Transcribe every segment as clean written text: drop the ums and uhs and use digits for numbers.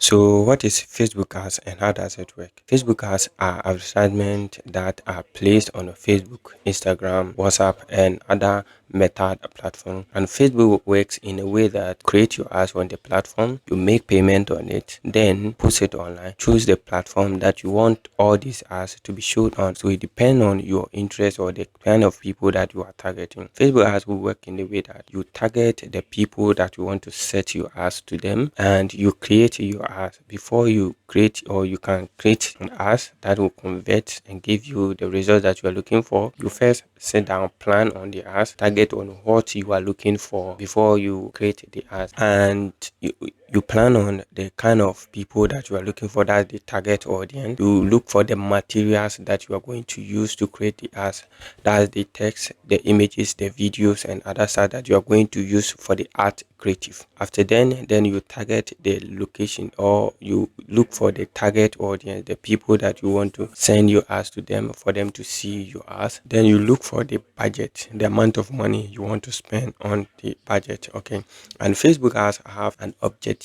So, what is Facebook ads and how does it work? Facebook ads are advertisements that are placed on Facebook, Instagram, WhatsApp, and other meta platform. And Facebook works in a way that create your ads on the platform, you make payment on it, then post it online. Choose the platform that you want all these ads to be shown on. So it depends on your interest or the kind of people that you are targeting. Facebook ads will work in the way that you target the people that you want to set your ads to them, and you create your ads before you create, or you can create an ads that will convert and give you the results that you are looking for. You first sit down, plan on the ads, target on what you are looking for before you create the ads, and you plan on the kind of people that you are looking for, that's the target audience. You look for the materials that you are going to use to create the ads, that's the text, the images, the videos, and other stuff that you are going to use for the art creative. After then you target the location, or you look for the target audience, the people that you want to send your ads to them for them to see your ads. Then you look for the budget, the amount of money you want to spend on the budget. Okay, and Facebook ads have an objectives.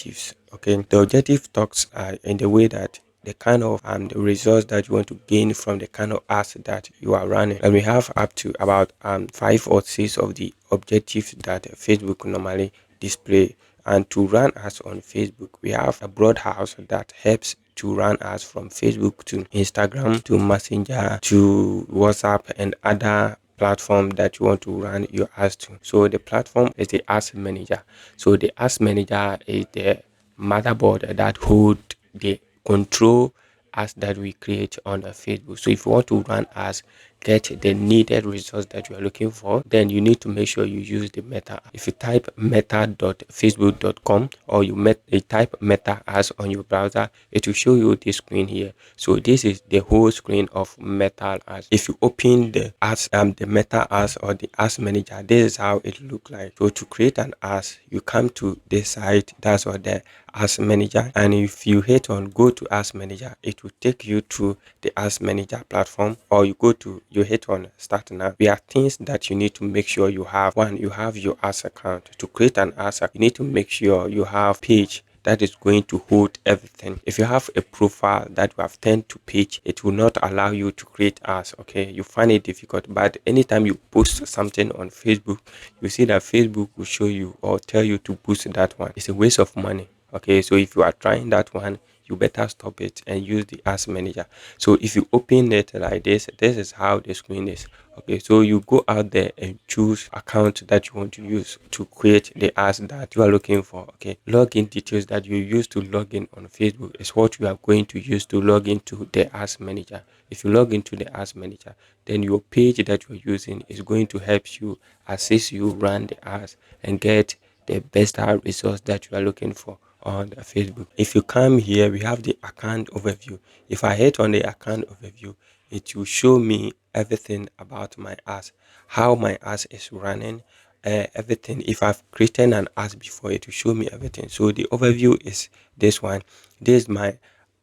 Okay, the objective talks in the way that the kind of the results that you want to gain from the kind of ads that you are running. And we have up to about 5 or 6 of the objectives that Facebook normally display. And to run ads on Facebook, we have a broad house that helps to run ads from Facebook to Instagram to Messenger to WhatsApp and other platform that you want to run your ads to. So the platform is the ads manager. So the ads manager is the motherboard that hold the control ads that we create on Facebook. So if you want to run ads, get the needed results that you are looking for, then you need to make sure you use the meta. If you type meta.facebook.com, or you type meta ads on your browser, it will show you this screen here. So this is the whole screen of meta ads. If you open the ads, the meta ads or the ads manager, this is how it look like. So to create an ads, you come to this site, that's what the ads manager, and if you hit on go to ads manager, it will take you to the ads manager platform, or you hit on start now. There are things that you need to make sure you have. One, you have your ads account. To create an ads account, you need to make sure you have page that is going to hold everything. If you have a profile that you have turned to page, it will not allow you to create ads. Okay, you find it difficult, but anytime you post something on Facebook, you see that Facebook will show you or tell you to boost that one. It's a waste of money. Okay, so if you are trying that one, you better stop it and use the ads manager. So if you open it like this is how the screen is. Okay, so you go out there and choose account that you want to use to create the ads that you are looking for. Okay, login details that you use to log in on Facebook is what you are going to use to log into the ads manager. If you log into the ads manager, then your page that you're using is going to help you, assist you run the ads and get the best ad results that you are looking for on the Facebook. If you come here, we have the account overview. If I hit on the account overview, it will show me everything about my ads, how my ads is running, everything. If I've created an ads before, it will show me everything. So the overview is this one. This is my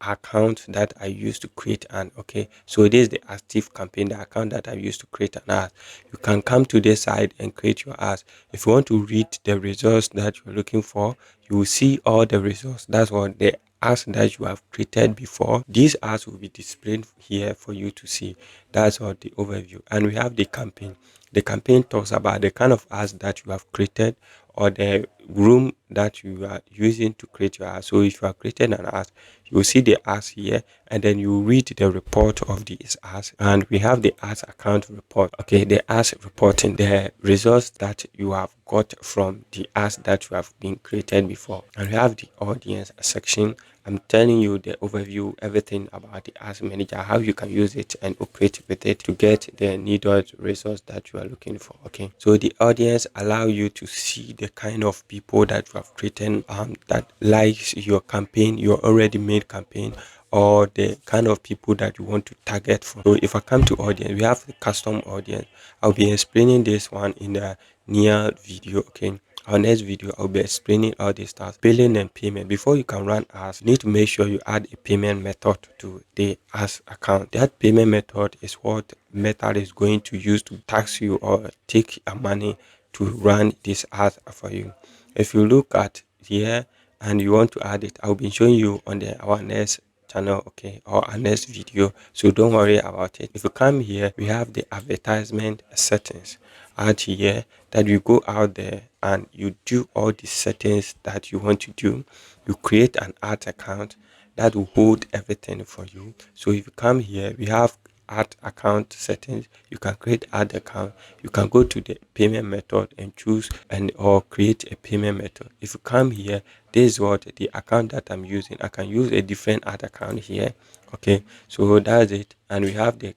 account that I used to create an okay. So this is the active campaign, the account that I used to create an ad. You can come to this side and create your ads. If you want to read the results that you're looking for, you will see all the results. That's what the ads that you have created before. These ads will be displayed here for you to see. That's all the overview. And we have the campaign. The campaign talks about the kind of ads that you have created or the room that you are using to create your ads. So if you are creating an ad, you will see the ads here, and then you read the report of these ads. And we have the ads account report. Okay, the ads reporting the results that you have got from the ads that you have been created before. And we have the audience section. I'm telling you the overview, everything about the ads manager, how you can use it and operate with it to get the needed results that you are looking for. Okay, so the audience allow you to see the kind of people that you have created that likes your campaign, your already made campaign, or the kind of people that you want to target for. So if I come to audience, we have the custom audience. I'll be explaining this one in the near video. Okay, our next video I'll be explaining all these stuff, billing and payment. Before you can run ads, you need to make sure you add a payment method to the ads account. That payment method is what Meta is going to use to tax you or take your money to run this ads for you. If you look at here, and you want to add it, I'll be showing you on our next channel, okay, or our next video. So don't worry about it. If you come here, we have the advertisement settings out here, that you go out there and you do all the settings that you want to do. You create an ad account that will hold everything for you. So if you come here, we have ad account settings. You can create ad account. You can go to the payment method and choose and or create a payment method. If you come here, this is what the account that I'm using. I can use a different ad account here. Okay, so that's it. And we have the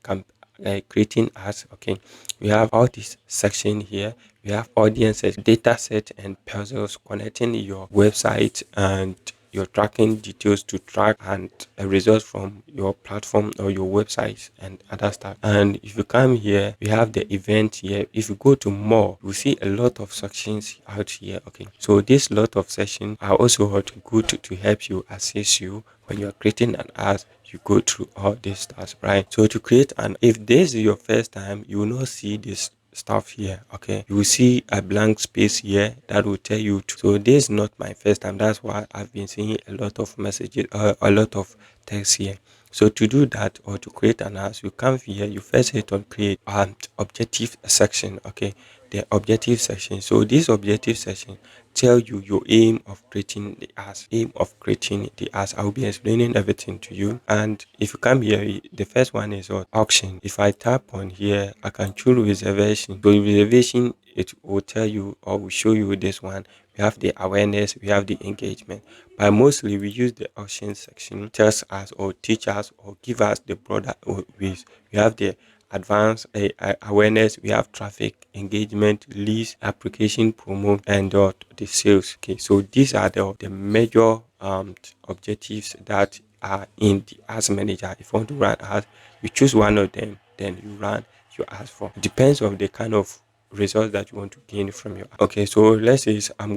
creating ads. Okay, we have all this section here. We have audiences, data set, and puzzles, connecting your website and your tracking details to track and results from your platform or your website and other stuff. And if you come here, we have the event here. If you go to more, you see a lot of sections out here. Okay, so this lot of sections are also good to help you assist you when you're creating an ad. You go through all these stuff, right? So to create an, if this is your first time, you will not see this stuff here. Okay, you will see a blank space here that will tell you to, so this is not my first time. That's why I've been seeing a lot of messages, a lot of text here. So to do that, or to create an ad, you come here, you first hit on create and objective section. Okay, the objective section. So this objective section tell you your aim of creating the ads. Aim of creating the ads. I will be explaining everything to you. And if you come here, the first one is what? Auction. If I tap on here, I can choose reservation. So reservation, it will tell you or will show you this one. We have the awareness, we have the engagement. But mostly we use the auction section, tells us or teach us or give us the broader ways. We have the advanced awareness, we have traffic, engagement, leads, application, promo, and the sales. Okay, so these are the major objectives that are in the ads manager. If you want to run ads, you choose one of them, then you run your ads for. It depends on the kind of results that you want to gain from your. Okay, so let's say I'm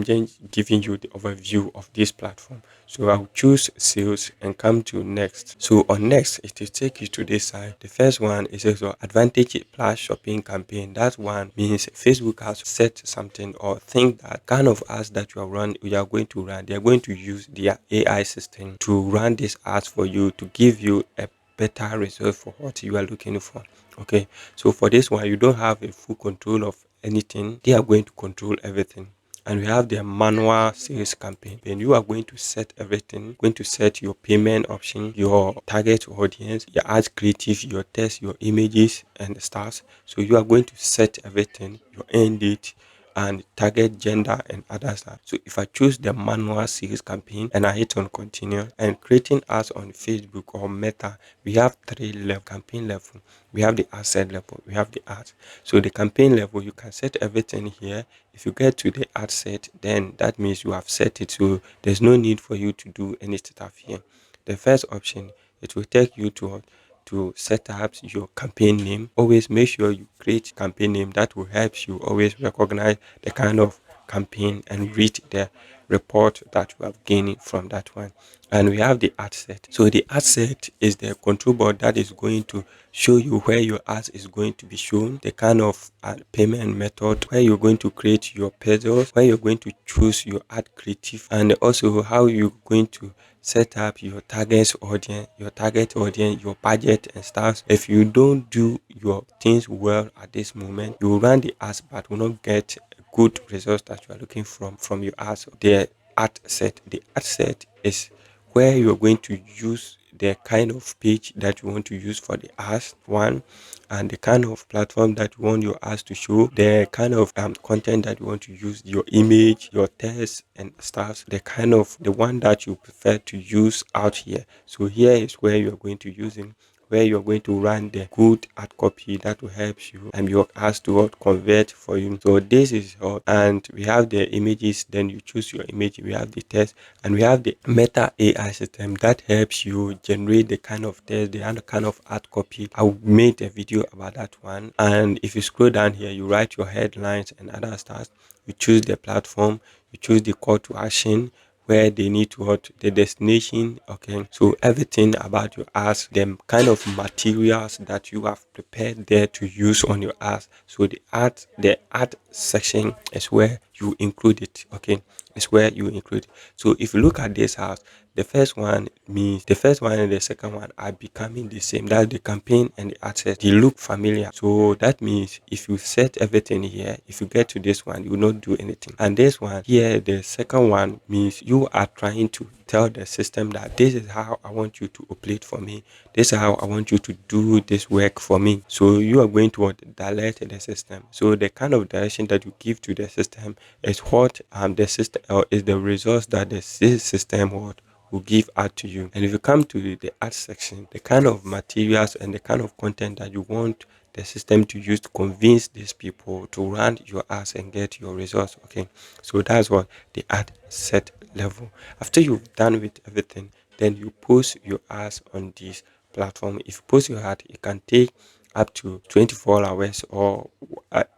just giving you the overview of this platform. So I'll choose sales and come to next. So on next, it will take you to this side. The first one is also advantage plus shopping campaign. That one means Facebook has set something or think that kind of ads that you are going to run, they are going to use their AI system to run these ads for you to give you a better result for what you are looking for. Okay, so for this one, you don't have a full control of anything. They are going to control everything. And we have the manual sales campaign. Then you are going to set everything, going to set your payment option, your target audience, your ads creative, your text, your images and stars. So you are going to set everything, your end date, and target gender and other stuff. So if I choose the manual sales campaign and I hit on continue and creating ads on Facebook or Meta, we have three level campaign level. We have the asset level, we have the ads. So the campaign level, you can set everything here. If you get to the ad set, then that means you have set it. So there's no need for you to do any stuff here. The first option, it will take you to set up your campaign name. Always make sure you create campaign name that will help you always recognize the kind of campaign and read the report that you have gained from that one. And we have the ad set. So the ad set is the control board that is going to show you where your ads is going to be shown, the kind of payment method, where you're going to create your pages, where you're going to choose your ad creative, and also how you're going to set up your target audience, your budget and stuff. If you don't do your things well at this moment, you will run the ads but will not get good results that you are looking from your ads. The ad set is where you're going to use the kind of page that you want to use for the ads one, and the kind of platform that you want your ads to show, the kind of content that you want to use, your image, your text and stuff, the one that you prefer to use out here. So here is where you're going to use it, where you're going to run the good ad copy that will help you and your ads to convert for you. So this is all. And we have the images, then you choose your image, we have the text, and we have the Meta AI system that helps you generate the kind of text, the kind of ad copy. I made a video about that one. And if you scroll down here, you write your headlines and other stuff. You choose the platform, you choose the call to action, where they need to what the destination. Okay, so everything about your ads, the kind of materials that you have prepared there to use on your ads. So the ad section is where you include it. Okay, it's where you include. So if you look at this house, the first one and the second one are becoming the same. That's the campaign and the access. They look familiar. So that means if you set everything here, if you get to this one, you will not do anything. And this one here, the second one means you are trying to tell the system that this is how I want you to operate for me. This is how I want you to do this work for me. So you are going to direct the system. So the kind of direction that you give to the system is what the system or is the results that the system will give out to you. And if you come to the art section, the kind of materials and the kind of content that you want the system to use to convince these people to run your ads and get your results. Okay, so that's what the ad set level. After you've done with everything, then you post your ads on this platform. If you post your ad, it can take up to 24 hours, or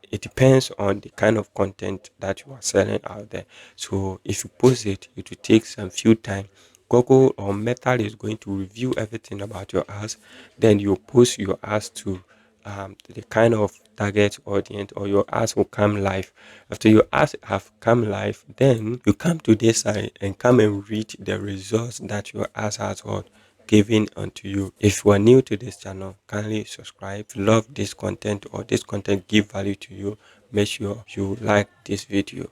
it depends on the kind of content that you are selling out there. So if you post it, it will take some few time. Google or Meta is going to review everything about your ads. Then you post your ads to the kind of target audience, or your ads will come live. After your ads have come live, then you come to this side and come and read the results that your ads has got given unto you. If you are new to this channel, kindly subscribe. If you love this content or this content give value to you, make sure you like this video.